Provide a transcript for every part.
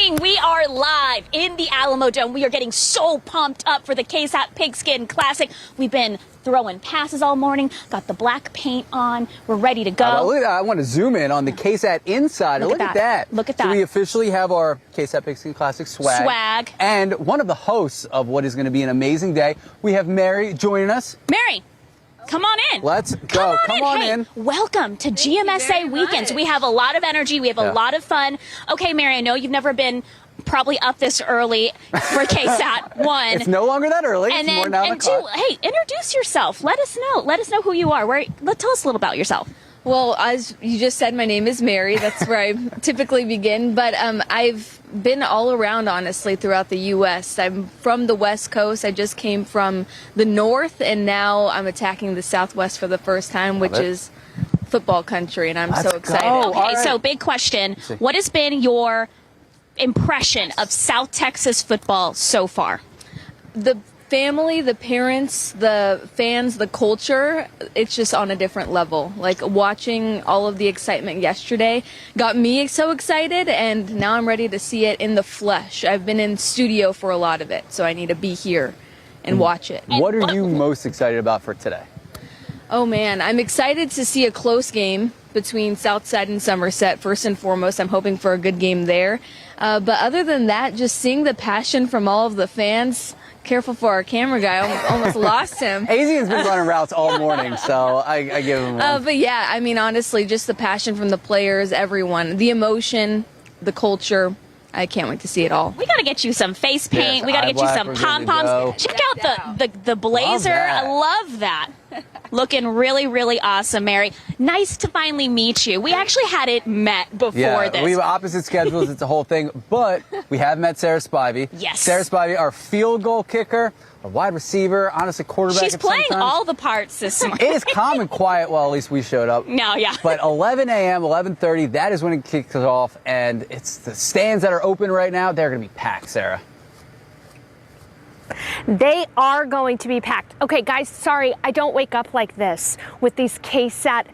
morning. We are live in the Alamo Dome. We are getting so pumped up for the KSAT Pigskin Classic. We've been throwing passes all morning, got the black paint on. We're ready to go. Look at that. I want to zoom in on the KSAT Insider. Look at that. Look at that. So we officially have our KSAT Pigskin Classic swag. And one of the hosts of what is going to be an amazing day, we have Mary joining us. Mary, come on in. Let's go. Come on in. Welcome to GMSA Weekends. We have a lot of energy. We have a lot of fun. Okay, Mary, I know you've never been probably up this early for KSAT. One. It's no longer that early. And it's then, more 9 and two, hey, introduce yourself. Let us know. Let us know who you are. Tell us a little about yourself. Well, as you just said, my name is Mary. That's where I typically begin. But I've been all around, honestly, throughout the U.S. I'm from the West Coast. I just came from the North, and now I'm attacking the Southwest for the first time, which is football country, and I'm so excited. Okay, so big question. What has been your impression of South Texas football so far? The family, the parents, the fans, the culture, it's just on a different level. Like, watching all of the excitement yesterday got me so excited, and now I'm ready to see it in the flesh. I've been in studio for a lot of it, so I need to be here and watch it. What are you most excited about for today? Oh man, I'm excited to see a close game between Southside and Somerset. First and foremost, I'm hoping for a good game there. But other than that, just seeing the passion from all of the fans. Careful for our camera guy, I almost lost him. Azian's been running routes all morning, so I give him one. But yeah, I mean, honestly, just the passion from the players, everyone, the emotion, the culture. I can't wait to see it all. We got to get you some face paint. Yes, we got to get you some pom-poms. Check out the blazer. I love that. Looking really, really awesome, Mary. Nice to finally meet you. We actually hadn't met before this. We have opposite schedules. It's a whole thing. But we have met Sarah Spivey. Yes. Sarah Spivey, our field goal kicker, our wide receiver, honestly, quarterback. She's playing all the parts this morning. It is calm and quiet while at least we showed up. No, yeah. But 11 a.m., 11:30, that is when it kicks off. And it's the stands that are open right now. They're going to be packed, Sarah. They are going to be packed. Okay, guys, sorry, I don't wake up like this with these KSAT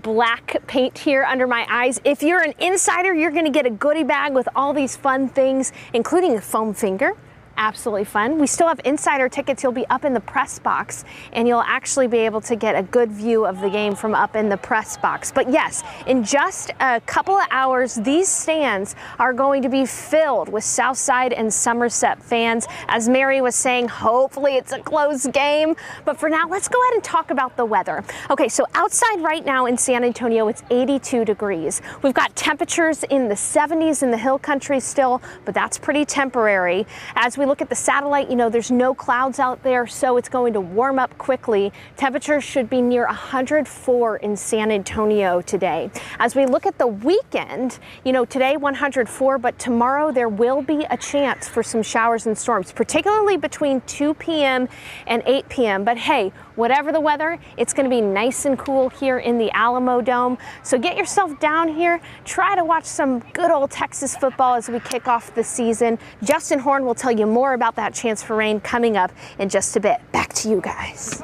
black paint here under my eyes. If you're an insider, you're going to get a goodie bag with all these fun things, including a foam finger. Absolutely fun. We still have insider tickets. You'll be up in the press box, and you'll actually be able to get a good view of the game from up in the press box. But yes, in just a couple of hours, these stands are going to be filled with Southside and Somerset fans. As Mary was saying, hopefully it's a close game. But for now, let's go ahead and talk about the weather. Okay, so outside right now in San Antonio, it's 82 degrees. We've got temperatures in the 70s in the hill country still, but that's pretty temporary. As we look at the satellite, you know, there's no clouds out there, so it's going to warm up quickly. Temperatures should be near 104 in San Antonio today. As we look at the weekend, you know, today 104, but tomorrow there will be a chance for some showers and storms, particularly between 2 p.m. and 8 p.m. But hey, whatever the weather, it's going to be nice and cool here in the Alamo Dome. So get yourself down here. Try to watch some good old Texas football as we kick off the season. Justin Horn will tell you more about that chance for rain coming up in just a bit. Back to you guys.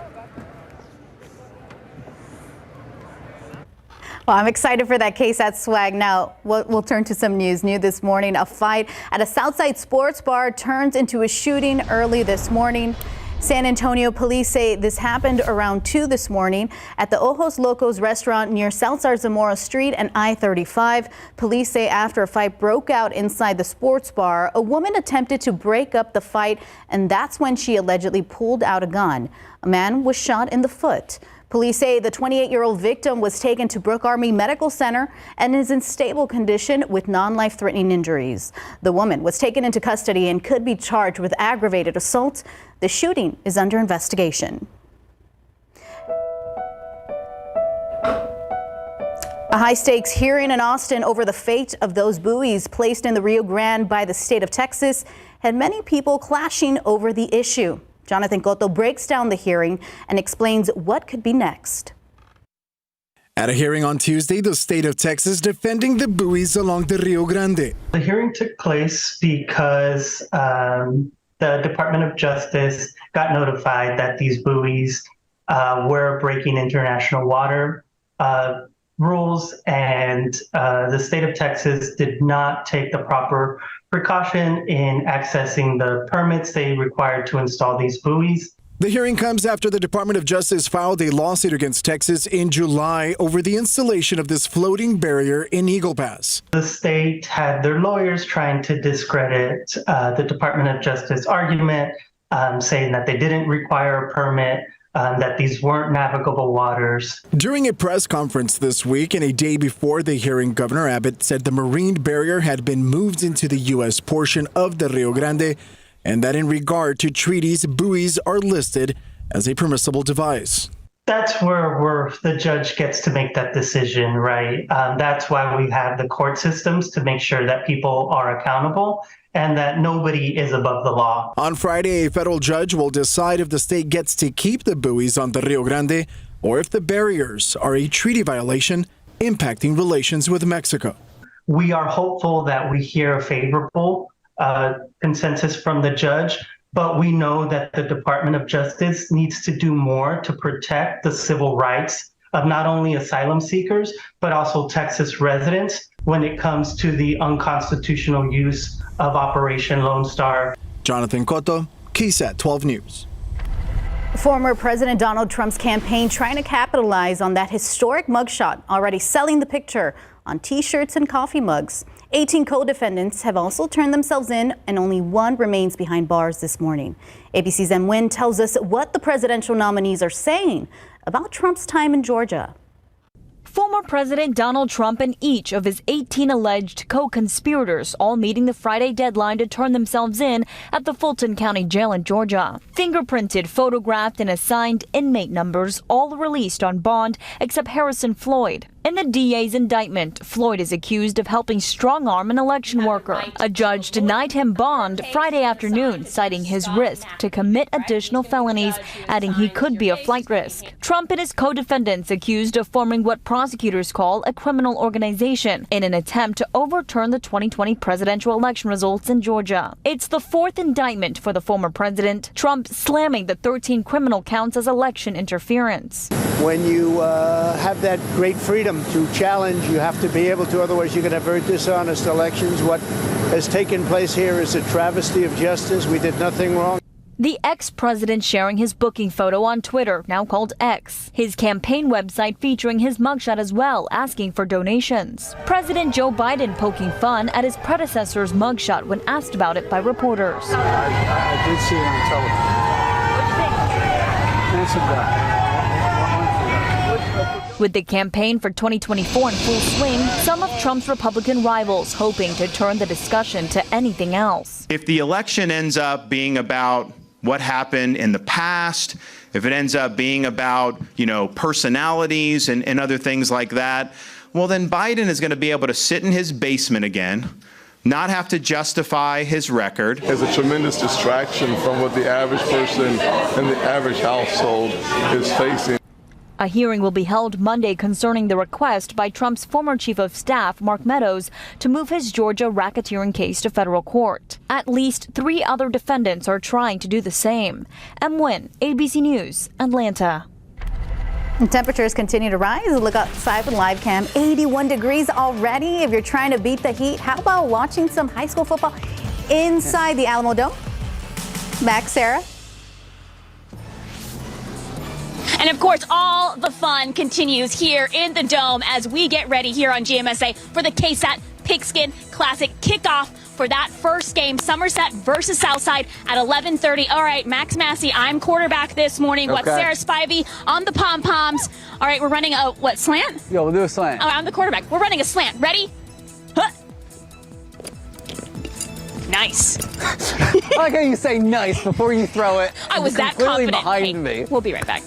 Well, I'm excited for that KSAT swag. Now, we'll turn to some news. New this morning, a fight at a Southside sports bar turns into a shooting early this morning. San Antonio police say this happened around 2 this morning at the Ojos Locos restaurant near South Zamora Street and I-35. Police say after a fight broke out inside the sports bar, a woman attempted to break up the fight, and that's when she allegedly pulled out a gun. A man was shot in the foot. Police say the 28-year-old victim was taken to Brooke Army Medical Center and is in stable condition with non-life-threatening injuries. The woman was taken into custody and could be charged with aggravated assault. The shooting is under investigation. A high-stakes hearing in Austin over the fate of those buoys placed in the Rio Grande by the state of Texas had many people clashing over the issue. Jonathan Cotto breaks down the hearing and explains what could be next. At a hearing on Tuesday, the state of Texas defending the buoys along the Rio Grande. The hearing took place because the Department of Justice got notified that these buoys were breaking international water. rules, and the state of Texas did not take the proper precaution in accessing the permits they required to install these buoys. The hearing comes after the Department of Justice filed a lawsuit against Texas in July over the installation of this floating barrier in Eagle Pass. The state had their lawyers trying to discredit the Department of Justice argument, saying that they didn't require a permit, that these weren't navigable waters. During a press conference this week and a day before the hearing, Governor Abbott said the marine barrier had been moved into the U.S. portion of the Rio Grande, and that in regard to treaties, buoys are listed as a permissible device. That's where the judge gets to make that decision, right? That's why we have the court systems, to make sure that people are accountable and that nobody is above the law. On Friday, a federal judge will decide if the state gets to keep the buoys on the Rio Grande or if the barriers are a treaty violation impacting relations with Mexico. We are hopeful that we hear a favorable consensus from the judge, but we know that the Department of Justice needs to do more to protect the civil rights of not only asylum seekers, but also Texas residents when it comes to the unconstitutional use of Operation Lone Star. Jonathan Cotto, KSAT 12 News. Former President Donald Trump's campaign trying to capitalize on that historic mugshot, already selling the picture on T-shirts and coffee mugs. 18 co-defendants have also turned themselves in, and only one remains behind bars this morning. ABC's M. Nguyen tells us what the presidential nominees are saying about Trump's time in Georgia. Former President Donald Trump and each of his 18 alleged co-conspirators all meeting the Friday deadline to turn themselves in at the Fulton County Jail in Georgia. Fingerprinted, photographed, and assigned inmate numbers all released on bond except Harrison Floyd. In the DA's indictment, Floyd is accused of helping strong-arm an election worker. A judge denied him bond Friday afternoon, citing his risk to commit additional felonies, adding he could be a flight risk. Trump and his co-defendants accused of forming what prosecutors call a criminal organization in an attempt to overturn the 2020 presidential election results in Georgia. It's the fourth indictment for the former president, Trump slamming the 13 criminal counts as election interference. When you have that great freedom to challenge, you have to be able to, otherwise you're going to have very dishonest elections. What has taken place here is a travesty of justice. We did nothing wrong. The ex-president sharing his booking photo on Twitter, now called X. His campaign website featuring his mugshot as well, asking for donations. President Joe Biden poking fun at his predecessor's mugshot when asked about it by reporters. I did see it on television. Handsome guy. With the campaign for 2024 in full swing, some of Trump's Republican rivals hoping to turn the discussion to anything else. If the election ends up being about what happened in the past, if it ends up being about, personalities and other things like that, well, then Biden is going to be able to sit in his basement again, not have to justify his record. It's a tremendous distraction from what the average person and the average household is facing. A hearing will be held Monday concerning the request by Trump's former chief of staff, Mark Meadows, to move his Georgia racketeering case to federal court. At least 3 other defendants are trying to do the same. M. Nguyen, ABC News, Atlanta. And temperatures continue to rise. Look outside with live cam. 81 degrees already. If you're trying to beat the heat, how about watching some high school football inside the Alamo Dome? Back, Sarah. And of course, all the fun continues here in the Dome as we get ready here on GMSA for the KSAT Pigskin Classic kickoff for that first game, Somerset versus Southside at 11:30. All right, Max Massey, I'm quarterback this morning. Okay. What, Sarah Spivey on the pom-poms. All right, we're running a, slant? Yeah, we'll do a slant. Oh, I'm the quarterback. We're running a slant. Ready? Huh. Nice. I like how you say nice before you throw it. I was that completely confident. behind me. We'll be right back.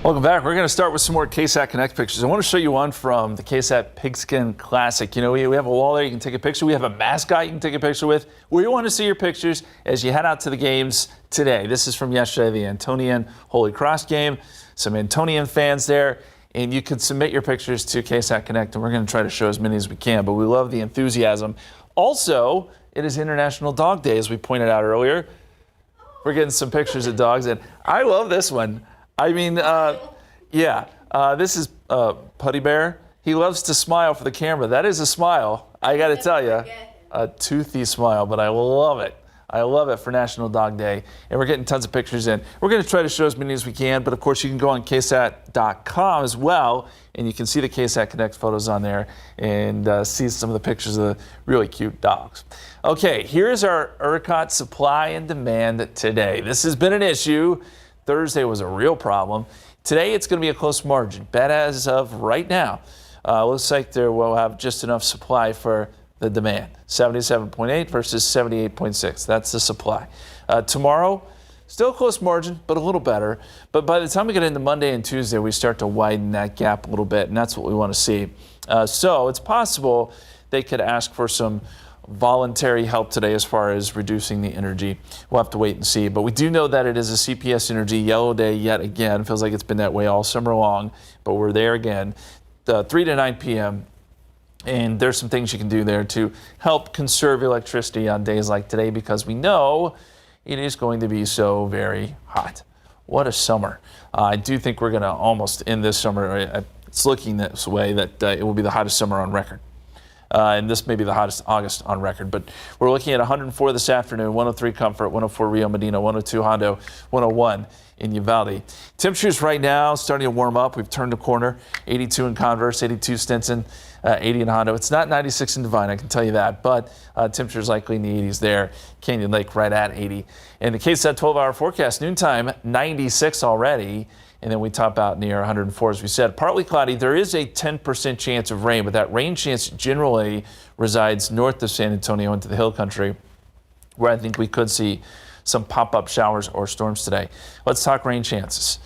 Welcome back. We're going to start with some more KSAT Connect pictures. I want to show you one from the KSAT Pigskin Classic. We have a wall there you can take a picture. We have a mascot you can take a picture with. We want to see your pictures as you head out to the games today. This is from yesterday, the Antonian Holy Cross game. Some Antonian fans there. And you can submit your pictures to KSAT Connect, and we're going to try to show as many as we can. But we love the enthusiasm. Also, it is International Dog Day, as we pointed out earlier. We're getting some pictures of dogs, and I love this one. I mean, Yeah, this is Putty Bear. He loves to smile for the camera. That is a smile. I got to tell you, a toothy smile, but I love it. I love it for National Dog Day, and we're getting tons of pictures in. We're going to try to show as many as we can, but of course you can go on KSAT.com as well, and you can see the KSAT Connect photos on there and see some of the pictures of the really cute dogs. Okay, here's our ERCOT supply and demand today. This has been an issue. Thursday was a real problem. Today it's going to be a close margin, but as of right now, looks like there will have just enough supply for the demand, 77.8 versus 78.6. That's the supply. Tomorrow, still a close margin, but a little better. But by the time we get into Monday and Tuesday, we start to widen that gap a little bit, and that's what we want to see. So it's possible they could ask for some voluntary help today as far as reducing the energy. We'll have to wait and see. But we do know that it is a CPS Energy yellow day yet again. Feels like it's been that way all summer long, but we're there again. 3 to 9 p.m. And there's some things you can do there to help conserve electricity on days like today, because we know it is going to be so very hot. What a summer. I do think we're going to almost end this summer. It's looking this way that it will be the hottest summer on record. And this may be the hottest August on record. But we're looking at 104 this afternoon, 103 Comfort, 104 Rio Medina, 102 Hondo, 101 in Uvalde. Temperatures right now starting to warm up. We've turned a corner. 82 in Converse, 82 Stinson, 80 in Hondo. It's not 96 in Divine, I can tell you that, but temperatures likely in the 80s there. Canyon Lake right at 80. And the KSAT 12-hour forecast, noontime, 96 already. And then we top out near 104, as we said. Partly cloudy. There is a 10% chance of rain, but that rain chance generally resides north of San Antonio into the hill country, where I think we could see some pop-up showers or storms today. Let's talk rain chances.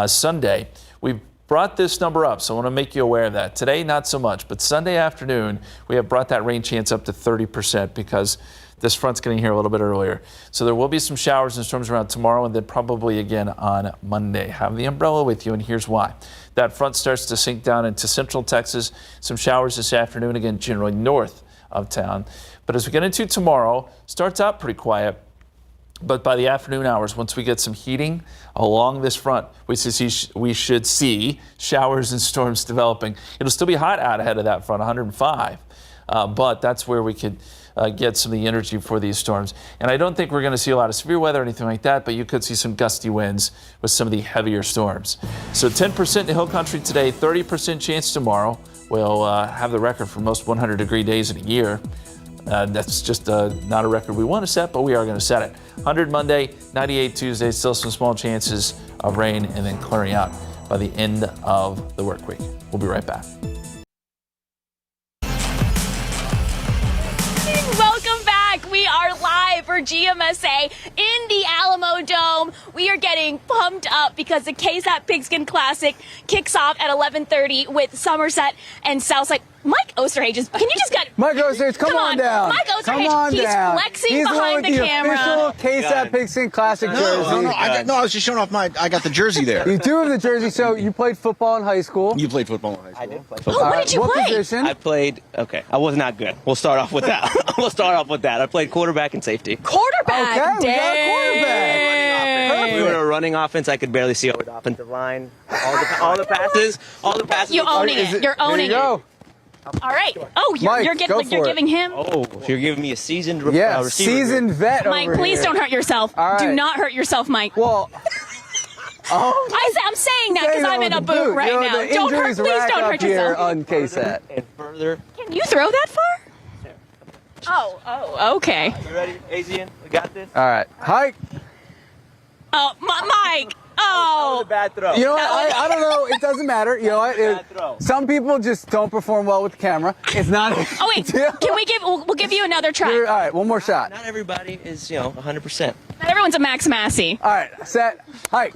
Sunday, we've brought this number up, so I want to make you aware of that. Today, not so much, but Sunday afternoon, we have brought that rain chance up to 30% because this front's getting here a little bit earlier. So there will be some showers and storms around tomorrow, and then probably again on Monday. Have the umbrella with you, and here's why. That front starts to sink down into central Texas. Some showers this afternoon, again, generally north of town. But as we get into tomorrow, starts out pretty quiet. But by the afternoon hours, once we get some heating along this front, we should see showers and storms developing. It'll still be hot out ahead of that front, 105. But that's where we could get some of the energy for these storms. And I don't think we're going to see a lot of severe weather or anything like that, but you could see some gusty winds with some of the heavier storms. So 10% in the hill country today, 30% chance tomorrow. We'll have the record for most 100-degree days in a year. That's just not a record we want to set, but we are going to set it. 100 Monday, 98 Tuesday, still some small chances of rain, and then clearing out by the end of the work week. We'll be right back. Welcome back. We are live for GMSA in the Alamo Dome. We are getting pumped up because the KSAT Pigskin Classic kicks off at 11:30 with Somerset and Southside. Mike Osterhage is. Can you just get Mike Osterhage? Come on down. Mike Osterhage. He's flexing behind the camera. He's the official KSAT Pigskin Classic jersey. I was just showing off I got the jersey there. You do have the jersey. So you played football in high school. You played football in high school. I did play football. Oh, what did you play? What position? I played. Okay, I was not good. We'll start off with that. I played quarterback and safety. Quarterback. Okay, we got a quarterback. We were a running offense. I could barely see over the offensive line. All the passes. You owning it. You're owning it. All right. Oh, you're giving him. Oh, you're giving me a seasoned receiver. Seasoned vet. Mike, please don't hurt yourself. All right. Do not hurt yourself, Mike. Well, I'm saying that because I'm in a boot right now. Please don't hurt yourself. On KSAT. And further. Can you throw that far? Oh, okay. You ready, Asian? We got this. All right, hike. Oh, Mike. Oh, bad throw. You know what? I don't know. It doesn't matter. You know what? Some people just don't perform well with the camera. It's not. Oh wait. Can we give? We'll give you another try. All right, one more shot. Not everybody is 100%. Not everyone's a Max Massey. All right, set, hike.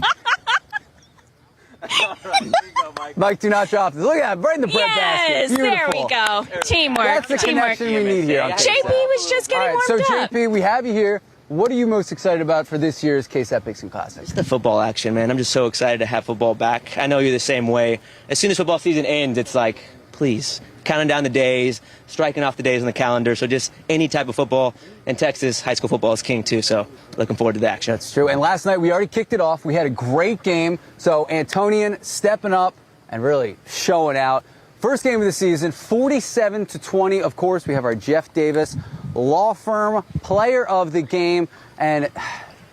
All right, here you go, Mike. Mike, do not drop this. Look at that, right in the bread basket. Yes, there we go. Teamwork. That's the connection we need here. JP was just getting warmed up. So JP, we have you here. What are you most excited about for this year's KSAT Pigskin Classic? It's the football action, man. I'm just so excited to have football back. I know you're the same way. As soon as football season ends, it's like, please, counting down the days, striking off the days on the calendar. So just any type of football. And Texas high school football is king, too. So looking forward to the action. That's true. And last night, we already kicked it off. We had a great game. So Antonian stepping up and really showing out. First game of the season, 47-20. Of course, we have our Jeff Davis Law Firm Player of the Game. And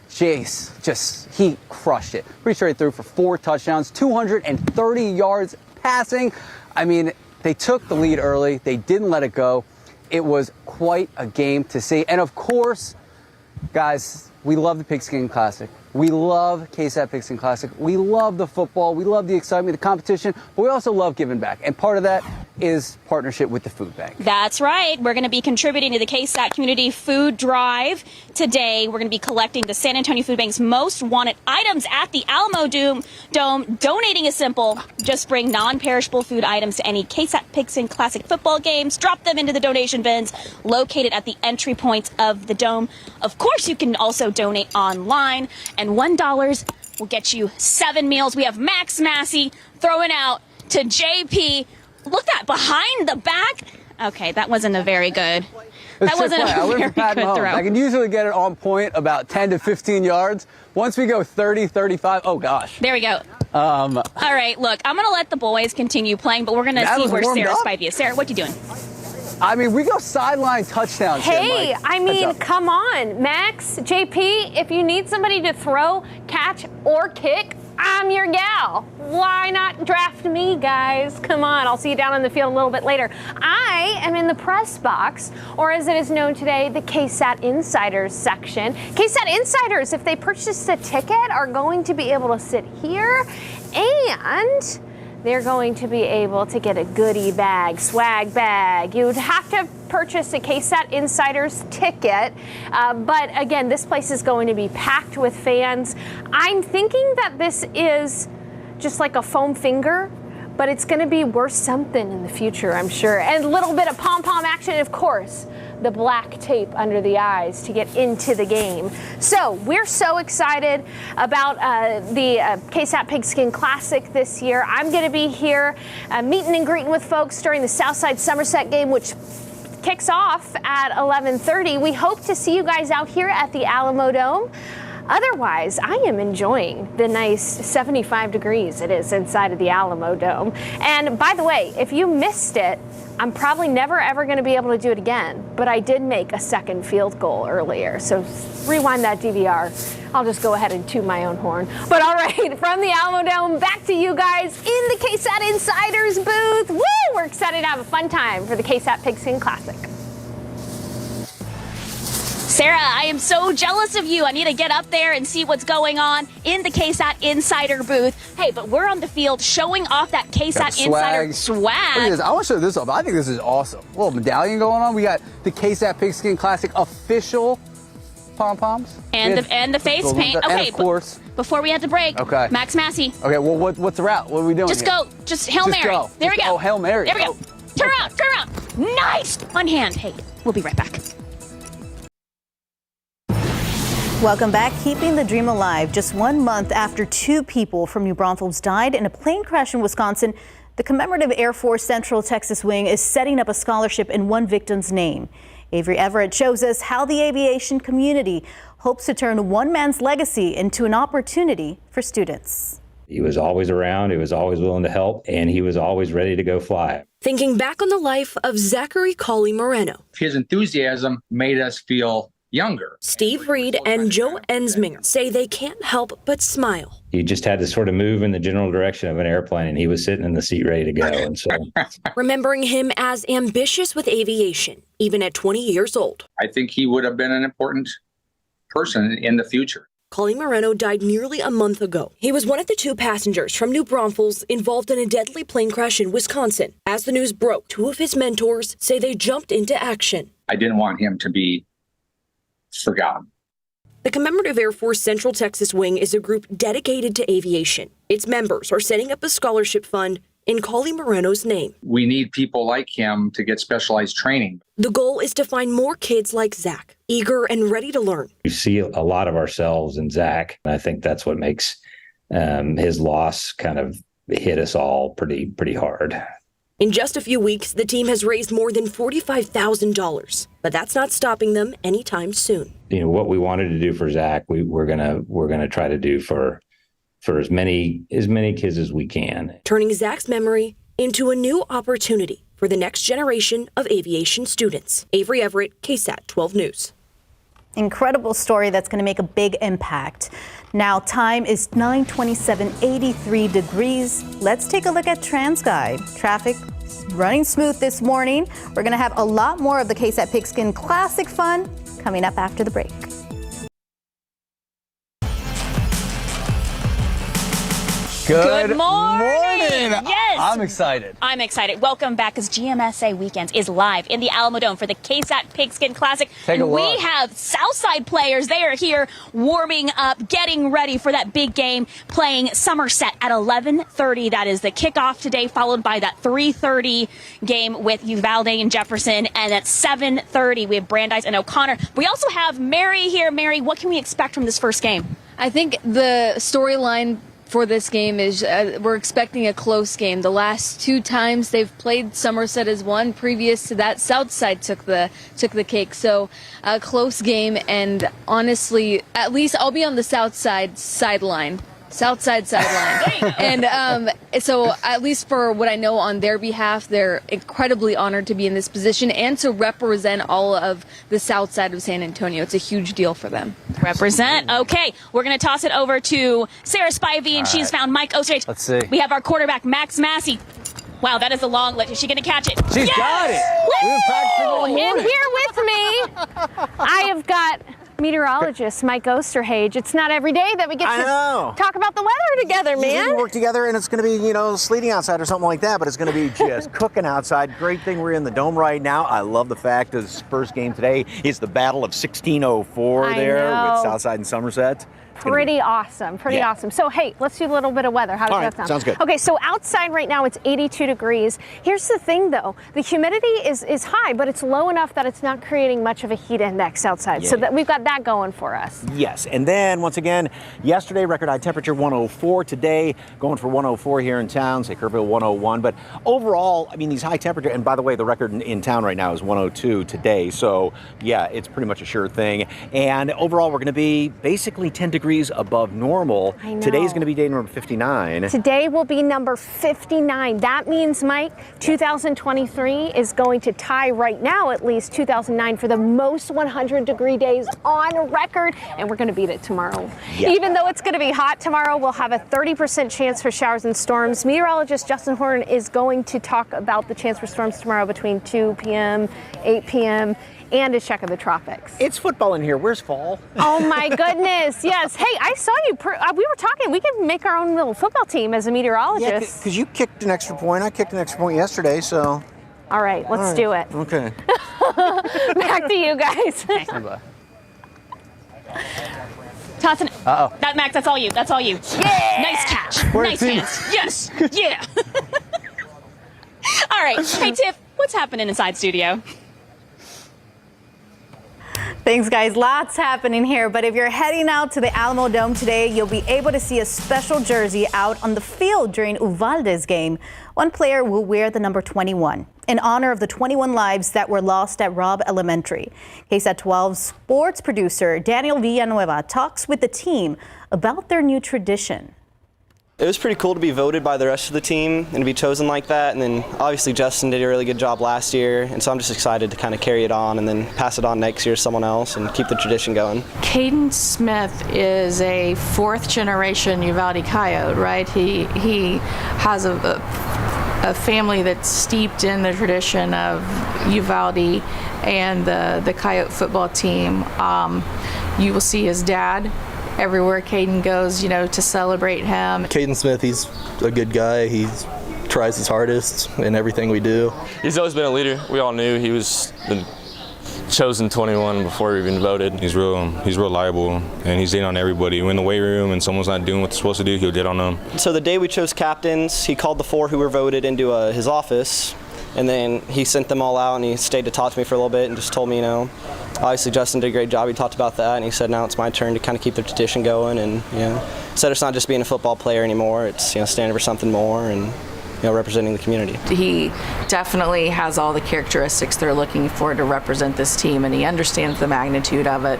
Jace, he crushed it. Pretty sure he threw for 4 touchdowns, 230 yards passing. I mean, they took the lead early. They didn't let it go. It was quite a game to see. And of course, guys, we love the Pigskin Classic. We love KSAT Pigskin Classic. We love the football. We love the excitement, the competition, but we also love giving back. And part of that is partnership with the food bank. That's right. We're going to be contributing to the KSAT Community Food Drive today. We're going to be collecting the San Antonio Food Bank's most wanted items at the Alamo Dome. Donating is simple. Just bring non-perishable food items to any KSAT Pigskin Classic football games. Drop them into the donation bins located at the entry points of the dome. Of course, you can also donate online, and $1 will get you 7 meals. We have Max Massey throwing out to JP. Look at that behind the back. Okay, that wasn't a very good. That wasn't a very good throw. I can usually get it on point about 10 to 15 yards. Once we go 30, 35, oh gosh. There we go. All right, look, I'm going to let the boys continue playing, but we're going to see where Sarah's spidey is. Sarah, what you doing? I mean, we go sideline touchdowns. Hey, here, Mike. I mean, come on, Max, JP, if you need somebody to throw, catch, or kick, I'm your gal. Why not draft me, guys? Come on, I'll see you down on the field a little bit later. I am in the press box, or as it is known today, the KSAT Insiders section. KSAT Insiders, if they purchase a ticket, are going to be able to sit here, and they're going to be able to get a goodie bag, swag bag. You'd have to purchase a KSAT Insiders ticket, but again, this place is going to be packed with fans. I'm thinking that this is just like a foam finger, but it's going to be worth something in the future, I'm sure. And a little bit of pom-pom action, of course. The black tape under the eyes to get into the game. So we're so excited about the KSAT Pigskin Classic this year. I'm going to be here meeting and greeting with folks during the Southside Somerset game, which kicks off at 11:30. We hope to see you guys out here at the Alamo Dome. Otherwise, I am enjoying the nice 75 degrees it is inside of the Alamo Dome. And by the way, if you missed it, I'm probably never ever going to be able to do it again, but I did make a second field goal earlier. So rewind that DVR. I'll just go ahead and toot my own horn. But all right, from the Alamo Dome, back to you guys in the KSAT Insiders booth. Woo! We're excited to have a fun time for the KSAT Pigskin Classic. Sarah, I am so jealous of you. I need to get up there and see what's going on in the KSAT Insider booth. Hey, but we're on the field showing off that KSAT Insider swag. Look at this. I want to show this off. I think this is awesome. A little medallion going on. We got the KSAT Pigskin Classic official pom-poms. And the face paint. Okay, and of course. Before we have to break, okay. Max Massey. Okay, well, what's the route? What are we doing Just here? go. Just Hail Mary. Go. There we go. Oh, Hail Mary. There we go. Turn around. Turn around. Nice. On hand. Hey, we'll be right back. Welcome back. Keeping the dream alive. Just 1 month after 2 people from New Braunfels died in a plane crash in Wisconsin, the commemorative Air Force Central Texas Wing is setting up a scholarship in one victim's name. Avery Everett shows us how the aviation community hopes to turn one man's legacy into an opportunity for students. He was always around, he was always willing to help, and he was always ready to go fly. Thinking back on the life of Zachary Colley Moreno. His enthusiasm made us feel younger. Steve Reed and Joe Ensminger say they can't help but smile. You just had to sort of move in the general direction of an airplane, and he was sitting in the seat ready to go. And so, remembering him as ambitious with aviation, even at 20 years old. I think he would have been an important person in the future. Colley Moreno died nearly a month ago. He was one of the 2 passengers from New Braunfels involved in a deadly plane crash in Wisconsin. As the news broke, 2 of his mentors say they jumped into action. I didn't want him to be forgotten. The Commemorative Air Force Central Texas Wing is a group dedicated to aviation. Its members are setting up a scholarship fund in Colley Moreno's name. We need people like him to get specialized training. The goal is to find more kids like Zach, eager and ready to learn. We see a lot of ourselves in Zach, and I think that's what makes his loss kind of hit us all pretty hard. In just a few weeks, the team has raised more than $45,000, but that's not stopping them anytime soon. You know, what we wanted to do for Zach, we're gonna try to do for as many kids as we can. Turning Zach's memory into a new opportunity for the next generation of aviation students. Avery Everett, KSAT 12 News. Incredible story that's going to make a big impact. Now time is 9:27, 83 degrees. Let's take a look at TransGuide. Traffic running smooth this morning. We're going to have a lot more of the KSAT Pigskin Classic fun coming up after the break. Good morning. Yes. I'm excited. I'm excited. Welcome back, as GMSA Weekends is live in the Alamo Dome for the KSAT Pigskin Classic. Take a look. We have Southside players. They are here warming up, getting ready for that big game, playing Somerset at 11:30. That is the kickoff today, followed by that 3:30 game with Uvalde and Jefferson. And at 7:30, we have Brandeis and O'Connor. We also have Mary here. Mary, what can we expect from this first game? I think the storyline for this game is we're expecting a close game. The last two times they've played, Somerset has won. Previous to that, Southside took the cake. So a close game, and honestly, at least I'll be on the Southside sideline. And so at least for what I know on their behalf, they're incredibly honored to be in this position and to represent all of the south side of San Antonio. It's a huge deal for them. Represent. Okay, we're going to toss it over to Sarah Spivey, and she's found Mike Osterhage. Let's see. We have our quarterback, Max Massey. Wow, that is a long lift. Is she going to catch it? She's got it. We've been practicing all morning. And here with me, I have got meteorologist Mike Osterhage. It's not every day that we get to talk about the weather together, man. We work together, and it's going to be, sleeting outside or something like that, but it's going to be just cooking outside. Great thing we're in the dome right now. I love the fact that this first game today is the Battle of 1604 with Southside and Somerset. Pretty awesome. So, hey, let's do a little bit of weather. How does that sound? Sounds good. Okay, so outside right now it's 82 degrees. Here's the thing, though. The humidity is high, but it's low enough that it's not creating much of a heat index outside. So that we've got that going for us. Yes, and then once again, yesterday record high temperature 104. Today going for 104 here in town. Say Kerrville 101. But overall, I mean, these high temperature, and by the way, the record in town right now is 102 today. So yeah, it's pretty much a sure thing. And overall, we're going to be basically 10 degrees above normal. Today's going to be day number 59. Today will be number 59. That means, Mike, 2023 is going to tie right now, at least 2009, for the most 100-degree days on record, and we're going to beat it tomorrow. Yeah. Even though it's going to be hot tomorrow, we'll have a 30% chance for showers and storms. Meteorologist Justin Horn is going to talk about the chance for storms tomorrow between 2 p.m., 8 p.m., and a check of the tropics. It's football in here. Where's fall? Oh my goodness, yes. Hey, I saw you, we were talking, we could make our own little football team as a meteorologist. Yeah, because you kicked an extra point. I kicked an extra point yesterday, so. All right, let's do it. Okay. Back to you guys. Toss it. That, Max, that's all you. Yeah! Nice catch. Nice hands. Yes. Yeah. All right. Hey, Tiff, what's happening inside studio? Thanks, guys. Lots happening here. But if you're heading out to the Alamo Dome today, you'll be able to see a special jersey out on the field during Uvalde's game. One player will wear the number 21 in honor of the 21 lives that were lost at Robb Elementary. KSAT 12 sports producer Daniel Villanueva talks with the team about their new tradition. It was pretty cool to be voted by the rest of the team and to be chosen like that. And then obviously Justin did a really good job last year. And so I'm just excited to kind of carry it on and then pass it on next year to someone else and keep the tradition going. Caden Smith is a fourth generation Uvalde Coyote, right? He has a family that's steeped in the tradition of Uvalde and the Coyote football team. You will see his dad everywhere Caden goes, to celebrate him. Caden Smith, he's a good guy. He tries his hardest in everything we do. He's always been a leader. We all knew he was the chosen 21 before we even voted. He's real reliable, and he's in on everybody. We're in the weight room and someone's not doing what they're supposed to do, he'll get on them. So the day we chose captains, he called the 4 who were voted into his office. And then he sent them all out, and he stayed to talk to me for a little bit and just told me, obviously Justin did a great job. He talked about that, and he said now it's my turn to kind of keep the tradition going. And, said it's not just being a football player anymore. It's, standing for something more. And representing the community. He definitely has all the characteristics they're looking for to represent this team, and he understands the magnitude of it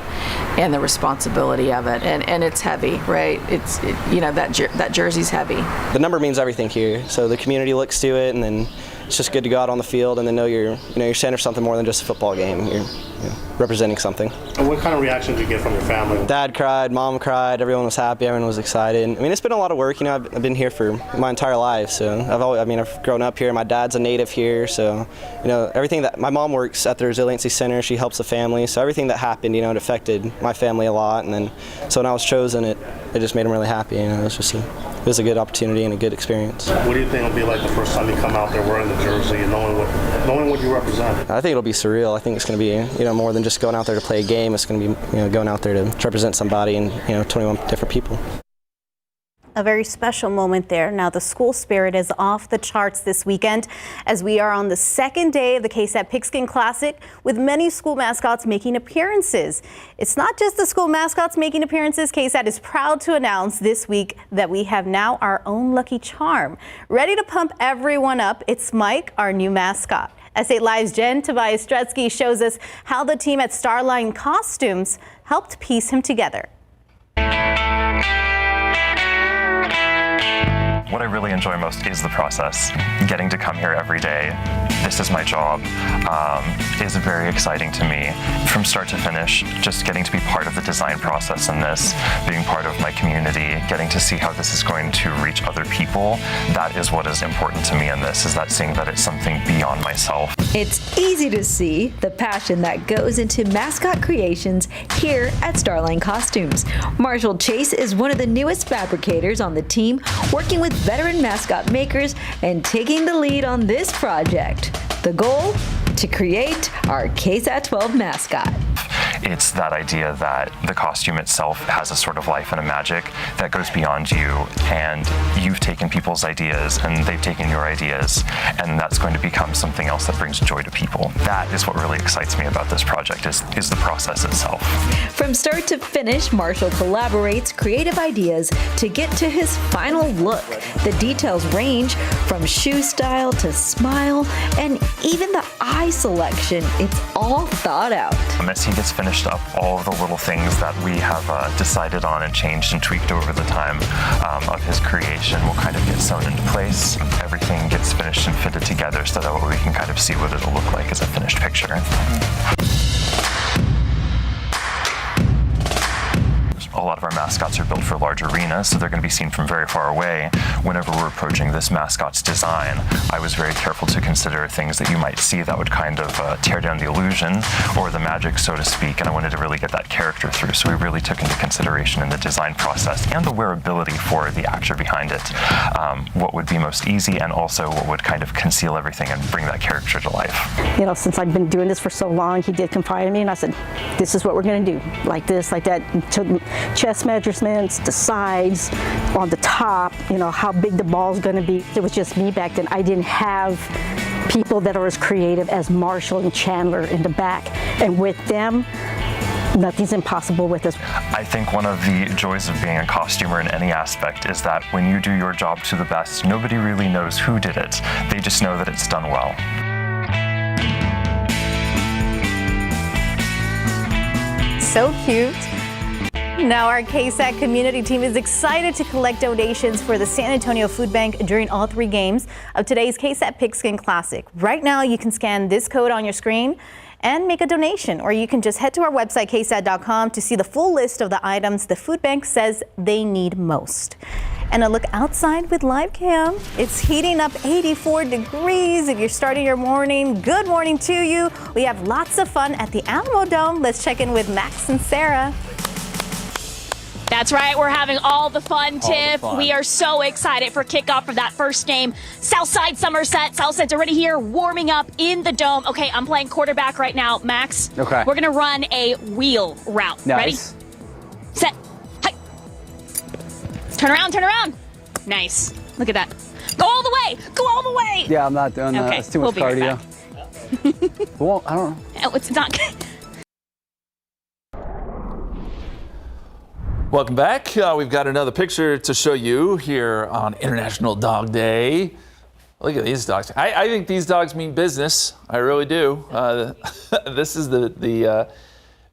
and the responsibility of it, and it's heavy, right? That jersey's heavy. The number means everything here, so the community looks to it, and then it's just good to go out on the field and then know you're standing for something more than just a football game. You're representing something. And what kind of reaction did you get from your family? Dad cried, Mom cried, everyone was happy, everyone was excited. I mean, it's been a lot of work. I've been here for my entire life, so I've grown up here. My dad's a native here, so everything that my mom works at the Resiliency Center, she helps the family, so everything that happened, it affected my family a lot. And then, so when I was chosen, it just made them really happy. It was a good opportunity and a good experience. What do you think it'll be like the first time you come out there wearing the jersey and knowing what you represent? I think it'll be surreal. I think it's going to be more than just going out there to play a game. It's going to be going out there to represent somebody and 21 different people. A very special moment there. Now, the school spirit is off the charts this weekend as we are on the second day of the KSAT Pigskin Classic with many school mascots making appearances. It's not just the school mascots making appearances. KSAT is proud to announce this week that we have now our own lucky charm. Ready to pump everyone up, it's Mike, our new mascot. KSAT Live's Jen Tobias Strutsky shows us how the team at Starline Costumes helped piece him together. What I really enjoy most is the process. Getting to come here every day, this is my job, is very exciting to me. From start to finish, just getting to be part of the design process in this, being part of my community, getting to see how this is going to reach other people, that is what is important to me in this, is that seeing that it's something beyond myself. It's easy to see the passion that goes into mascot creations here at Starline Costumes. Marshall Chase is one of the newest fabricators on the team, working with veteran mascot makers and taking the lead on this project. The goal? To create our KSAT 12 mascot. It's that idea that the costume itself has a sort of life and a magic that goes beyond you, and you've taken people's ideas and they've taken your ideas, and that's going to become something else that brings joy to people. That is what really excites me about this project, is the process itself. From start to finish, Marshall collaborates creative ideas to get to his final look. The details range from shoe style to smile, and even the eye selection. It's all thought out. As he gets finished up, all of the little things that we have decided on and changed and tweaked over the time of his creation will kind of get sewn into place. Everything gets finished and fitted together so that we can kind of see what it'll look like as a finished picture. A lot of our mascots are built for large arenas, so they're going to be seen from very far away. Whenever we're approaching this mascot's design, I was very careful to consider things that you might see that would kind of tear down the illusion or the magic, so to speak, and I wanted to really get that character through. So we really took into consideration in the design process and the wearability for the actor behind it, what would be most easy and also what would kind of conceal everything and bring that character to life. Since I've been doing this for so long, he did confide in me, and I said, this is what we're going to do, like this, like that. Chest measurements, the sides, on the top, how big the ball's going to be. It was just me back then. I didn't have people that are as creative as Marshall and Chandler in the back. And with them, nothing's impossible with us. I think one of the joys of being a costumer in any aspect is that when you do your job to the best, nobody really knows who did it. They just know that it's done well. So cute. Now our KSAT community team is excited to collect donations for the San Antonio Food Bank during all 3 games of today's KSAT Pigskin Classic. Right now you can scan this code on your screen and make a donation, or you can just head to our website ksat.com to see the full list of the items the food bank says they need most. And a look outside with live cam. It's heating up 84 degrees. If you're starting your morning, good morning to you. We have lots of fun at the Alamo Dome. Let's check in with Max and Sarah. That's right. We're having all the fun, Tiff. We are so excited for kickoff for that first game. Southside Somerset. Southside's already here warming up in the dome. Okay, I'm playing quarterback right now, Max. Okay. We're going to run a wheel route. Nice. Ready? Set. Hi. Turn around, turn around. Nice. Look at that. Go all the way. Go all the way. Yeah, I'm not doing that. Okay, That's too much we'll be right cardio. Well, I don't know. Oh, it's not good. Welcome back. We've got another picture to show you here on International Dog Day. Look at these dogs. I think these dogs mean business. I really do. This is the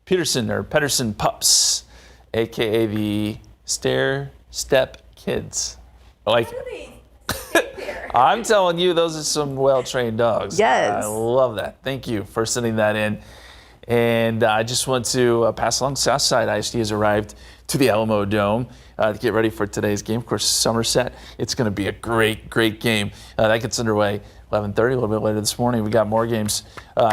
Pedersen pups, a.k.a. the Step Kids. Like, I'm telling you, those are some well-trained dogs. Yes. I love that. Thank you for sending that in. And I just want to pass along Southside ISD has arrived to the Alamo Dome to get ready for today's game. Of course, Somerset. It's going to be a great game. That gets underway 11:30, a little bit later this morning. We got more games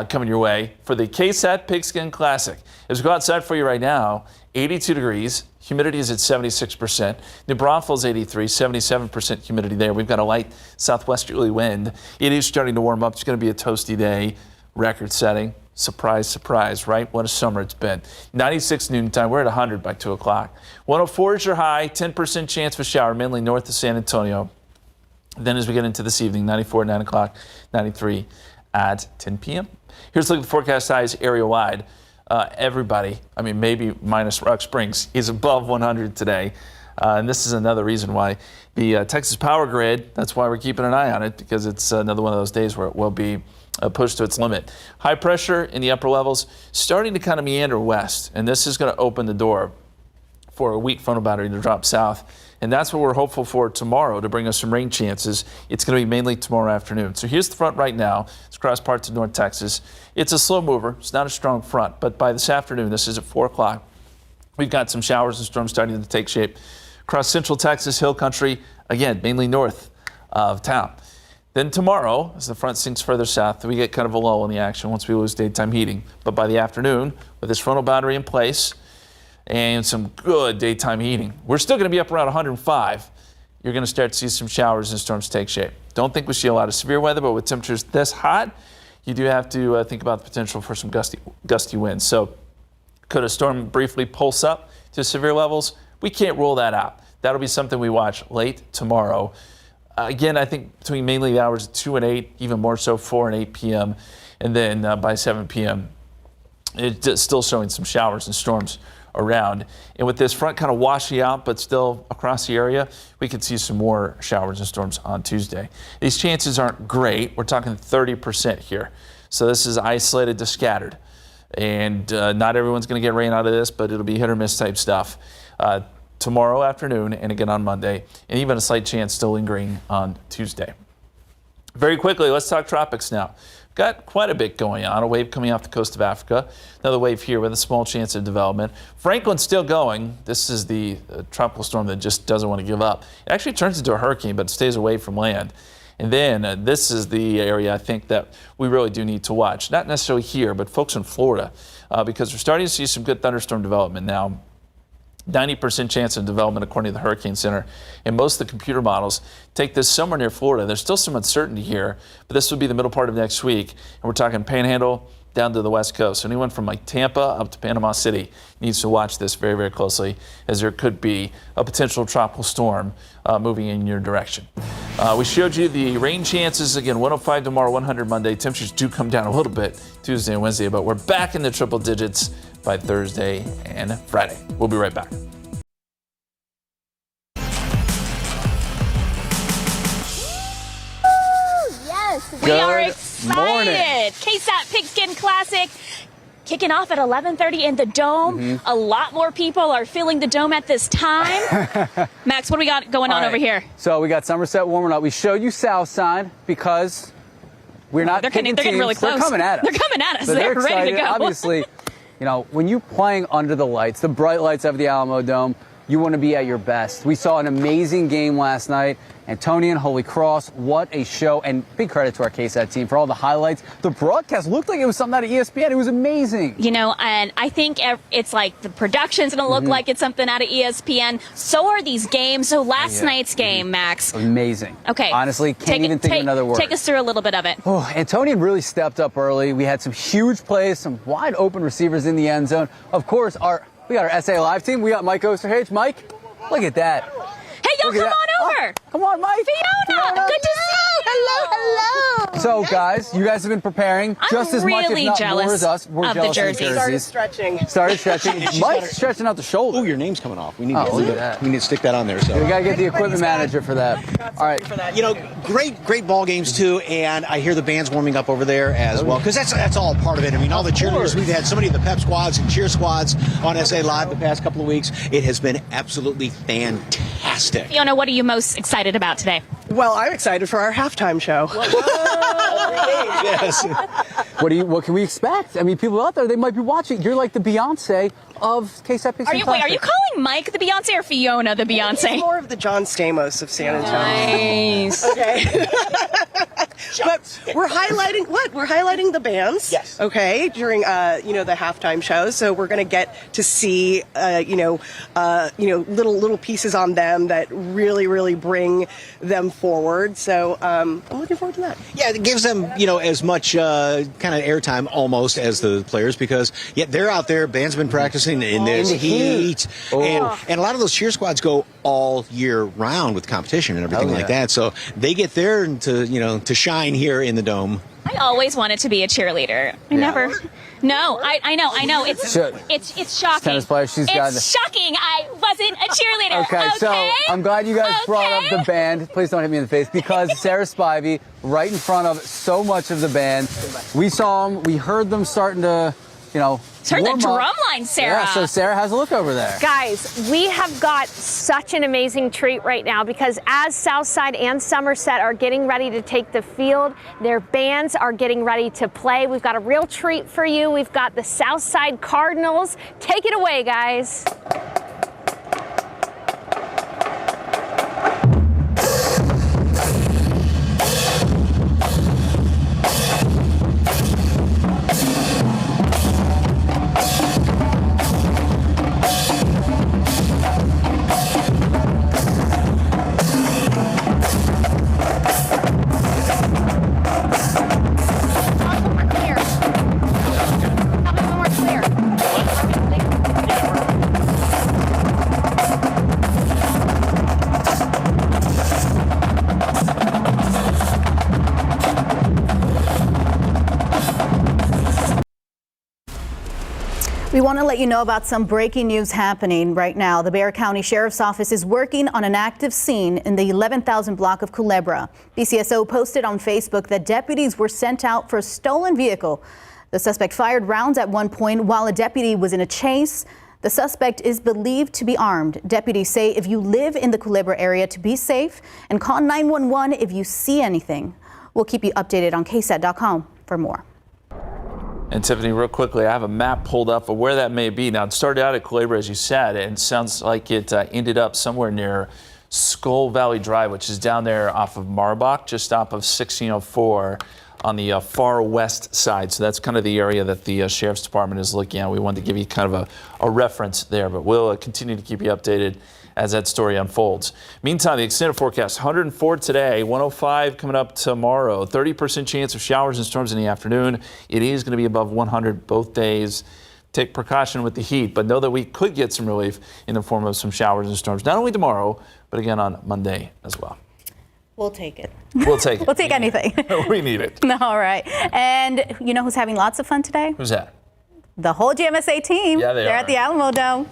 coming your way for the KSAT Pigskin Classic. As we go outside for you right now, 82 degrees. Humidity is at 76%. New Braunfels 83, 77% humidity there. We've got a light southwesterly wind. It is starting to warm up. It's going to be a toasty day, record setting. Surprise, surprise, right? What a summer it's been. 96 noontime. We're at 100 by 2 o'clock. 104 is your high. 10% chance of a shower, mainly north of San Antonio. Then as we get into this evening, 94 at 9 o'clock, 93 at 10 p.m. Here's a look at the forecast highs area-wide. Everybody, I mean, maybe minus Rock Springs, is above 100 today. And this is another reason why the Texas Power Grid, that's why we're keeping an eye on it, because it's another one of those days where it will be pushed to its limit. High pressure in the upper levels starting to kind of meander west, and this is going to open the door for a weak frontal boundary to drop south. And that's what we're hopeful for tomorrow to bring us some rain chances. It's going to be mainly tomorrow afternoon. So here's the front right now. It's across parts of North Texas. It's a slow mover. It's not a strong front. But by this afternoon, this is at 4 o'clock, we've got some showers and storms starting to take shape across central Texas, hill country, again, mainly north of town. Then tomorrow, as the front sinks further south, we get kind of a lull in the action once we lose daytime heating. But by the afternoon, with this frontal boundary in place, and some good daytime heating, we're still going to be up around 105. You're going to start to see some showers and storms take shape. Don't think we see a lot of severe weather, but with temperatures this hot, you do have to think about the potential for some gusty winds. So could a storm briefly pulse up to severe levels? We can't rule that out. That'll be something we watch late tomorrow. Again, I think between mainly the hours of 2 and 8, even more so 4 and 8 p.m. And then by 7 p.m., it's still showing some showers and storms around. And with this front kind of washing out, but still across the area, we could see some more showers and storms on Tuesday. These chances aren't great. We're talking 30% here. So this is isolated to scattered. And not everyone's going to get rain out of this, but it'll be hit or miss type stuff tomorrow afternoon and again on Monday, and even a slight chance still lingering on Tuesday. Very quickly, let's talk tropics now. Got quite a bit going on. A wave coming off the coast of Africa. Another wave here with a small chance of development. Franklin's still going. This is the tropical storm that just doesn't want to give up. It actually turns into a hurricane, but it stays away from land. And then this is the area I think that we really do need to watch. Not necessarily here, but folks in Florida, because we're starting to see some good thunderstorm development now. 90% chance of development according to the Hurricane Center, and most of the computer models take this somewhere near Florida. There's still some uncertainty here, but this would be the middle part of next week, and we're talking Panhandle down to the West Coast. So anyone from like Tampa up to Panama City needs to watch this very, very closely, as there could be a potential tropical storm moving in your direction. We showed you the rain chances. Again, 105 tomorrow, 100 Monday. Temperatures do come down a little bit Tuesday and Wednesday, but we're back in the triple digits by Thursday and Friday. We'll be right back. Yes, we are excited. KSAT Pigskin Classic kicking off at 11:30 in the Dome. A lot more people are filling the Dome at this time. Max, what do we got going on over here? So we got Somerset warming up. We showed you Southside because we're not picking they're getting really close. They're coming at us. They're coming at us. So They're ready to go. Obviously, you know, when you're playing under the lights, the bright lights of the Alamo Dome, you want to be at your best. We saw an amazing game last night. Antonian, Holy Cross, what a show. And big credit to our KSAT team for all the highlights. The broadcast looked like it was something out of ESPN. It was amazing. You know, and I think it's like the production's going to look like it's something out of ESPN. So are these games. So last night's game, Max. Amazing. Okay. Honestly, can't even think of another word. Take us through a little bit of it. Oh, Antonian really stepped up early. We had some huge plays, some wide open receivers in the end zone. Of course, we got our SA Live team. We got Mike Osterhage. Mike, look at that. Hey, y'all, come on over. Come on, Mike. Fiona, good to see you. Hello. So, guys, you guys have been preparing just as much, if really not jealous more as us. We're of the jealous jerseys. of the jerseys. Started stretching. Mike's stretching out the shoulder. Oh, your name's coming off. We need, look at that. we need to stick that on there. So We got to get the equipment manager for that. All right. You know, great ball games too, and I hear the band's warming up over there as well, because that's all part of it. I mean, all the cheerleaders, we've had so many of the pep squads and cheer squads on SA Live the past couple of weeks. It has been absolutely fantastic. Fiona, what are you most excited about today? Well, I'm excited for our halftime show. Yes. What can we expect? I mean, people out there, they might be watching. You're like the Beyonce of KSAT Pigskin Wait, are you calling Mike the Beyonce or Fiona the Beyonce? He's more of the John Stamos of San Antonio. Nice. Okay. But we're highlighting what? We're highlighting the bands. Yes. Okay, during the halftime show. So we're going to get to see little pieces on them that really bring them forward. So I'm looking forward to that. Yeah, it gives them, as much kind of airtime almost as the players, because they're out there. Band's been practicing in this heat, and a lot of those cheer squads go all year round with competition and everything like that. So they get there to shine here in the dome. I always wanted to be a cheerleader. I never. No, I know. It's shocking. Tennis player, it's shocking. I wasn't a cheerleader. Okay, so I'm glad you guys brought up the band. Please don't hit me in the face, because Sarah Spivey, right in front of so much of the band. We saw them. We heard them starting to, Turn the warm drum up. line, Sarah. Yeah, so Sarah has a look over there. Guys, we have got such an amazing treat right now, because as Southside and Somerset are getting ready to take the field, their bands are getting ready to play. We've got a real treat for you. We've got the Southside Cardinals. Take it away, guys. We want to let you know about some breaking news happening right now. The Bexar County Sheriff's Office is working on an active scene in the 11,000 block of Culebra. BCSO posted on Facebook that deputies were sent out for a stolen vehicle. The suspect fired rounds at one point while a deputy was in a chase. The suspect is believed to be armed. Deputies say if you live in the Culebra area, to be safe and call 911 if you see anything. We'll keep you updated on KSAT.com for more. And Tiffany, real quickly, I have a map pulled up of where that may be. Now, it started out at Culebra, as you said, and it sounds like it ended up somewhere near Skull Valley Drive, which is down there off of Marbach, just off of 1604 on the far west side. So that's kind of the area that the Sheriff's Department is looking at. We wanted to give you kind of a reference there, but we'll continue to keep you updated as that story unfolds. Meantime, the extended forecast, 104 today, 105 coming up tomorrow, 30% chance of showers and storms in the afternoon. It is going to be above 100 both days. Take precaution with the heat, but know that we could get some relief in the form of some showers and storms, not only tomorrow, but again on Monday as well. We'll take it. We'll take it. We'll take anything. We need it. All right. And you know who's having lots of fun today? Who's that? The whole GMSA team. Yeah, They're at the Alamo Dome.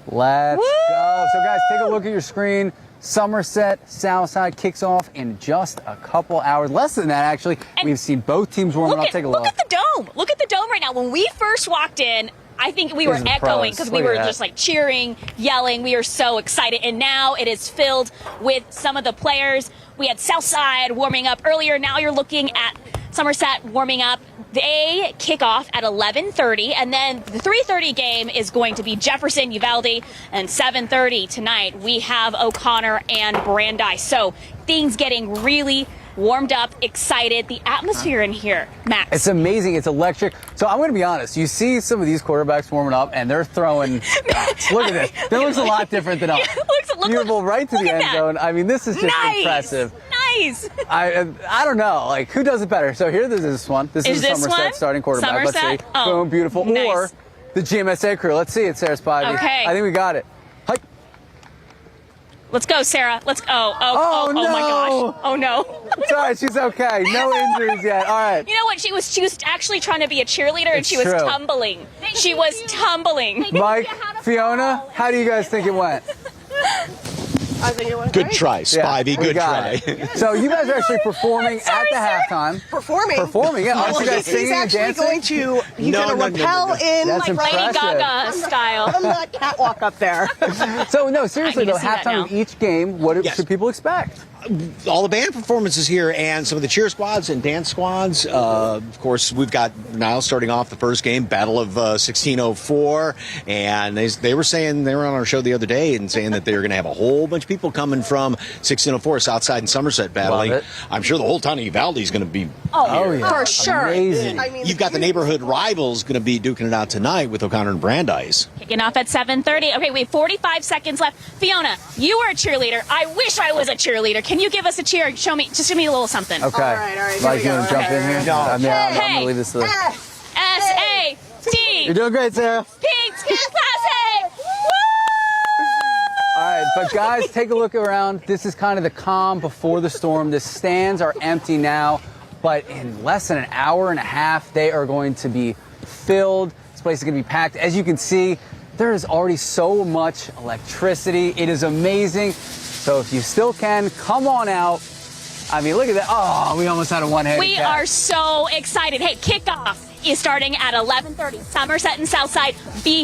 Let's go. So, guys, take a look at your screen. Somerset Southside kicks off in just a couple hours. Less than that, actually. We've seen both teams warming up. Take a look. Look at the dome. Look at the dome right now. When we first walked in, I think we were echoing because we were just like cheering, yelling. We are so excited. And now it is filled with some of the players. We had Southside warming up earlier. Now you're looking at Somerset warming up. They kick off at 11:30, and then the 3:30 game is going to be Jefferson, Uvalde, and 7:30 tonight we have O'Connor and Brandeis. So things getting really warmed up, excited. The atmosphere in here, Max. It's amazing. It's electric. So I'm going to be honest. You see some of these quarterbacks warming up, and they're throwing. Look at this. That looks a lot different than us. Beautiful, right to the end zone. I mean, this is just impressive. Nice. I don't know. Like, who does it better? So here, this is one. This is Somerset starting quarterback. Somerset? Let's see. Oh, boom, beautiful. nice. Or the GMSA crew. Let's see it, Sarah Spivey. Okay. I think we got it. Hike. Let's go, Sarah. Let's go. Oh no. my gosh. Oh no. It's all right. She's okay. No injuries yet. All right. You know what? She was actually trying to be a cheerleader, and she was true. tumbling. She was tumbling. Mike, Fiona, how do you guys think it went? I think it went Good great. try, Spivey. we Good got try. it. So you guys are actually performing at the halftime. Performing, yeah. Aren't you guys he's singing and actually dancing? going to, he's going to rappel in That's like Lady impressive. Gaga style. on that catwalk up there. So no, seriously I need though, to see that halftime now. of each game, what Yes. should people expect? All the band performances here and some of the cheer squads and dance squads. Of course, we've got now starting off the first game, Battle of 1604. And they were saying, they were on our show the other day and saying that they were going to have a whole bunch of people coming from 1604, Southside and Somerset battling. Love it. I'm sure the whole town of Uvalde is going to be Oh, yeah. for sure. Amazing. I mean, You've got the neighborhood rivals going to be duking it out tonight with O'Connor and Brandeis. Kicking off at 7:30. Okay, we have 45 seconds left. Fiona, you were a cheerleader. I wish I was a cheerleader. Can you give us a cheer? Just show me a little something. Okay. All right. Mike, you want to jump in here? No. I mean, I'm Hey. gonna leave this to the... SAT. You're doing great, Sarah. Pigskin Classic. All right, but guys, take a look around. This is kind of the calm before the storm. The stands are empty now, but in less than an hour and a half, they are going to be filled. This place is going to be packed. As you can see, there is already so much electricity. It is amazing. So if you still can, come on out. I mean, look at that. Oh, we almost had a one-handed We catch. are so excited. Hey, kickoff is starting at 11:30. Somerset and Southside. Be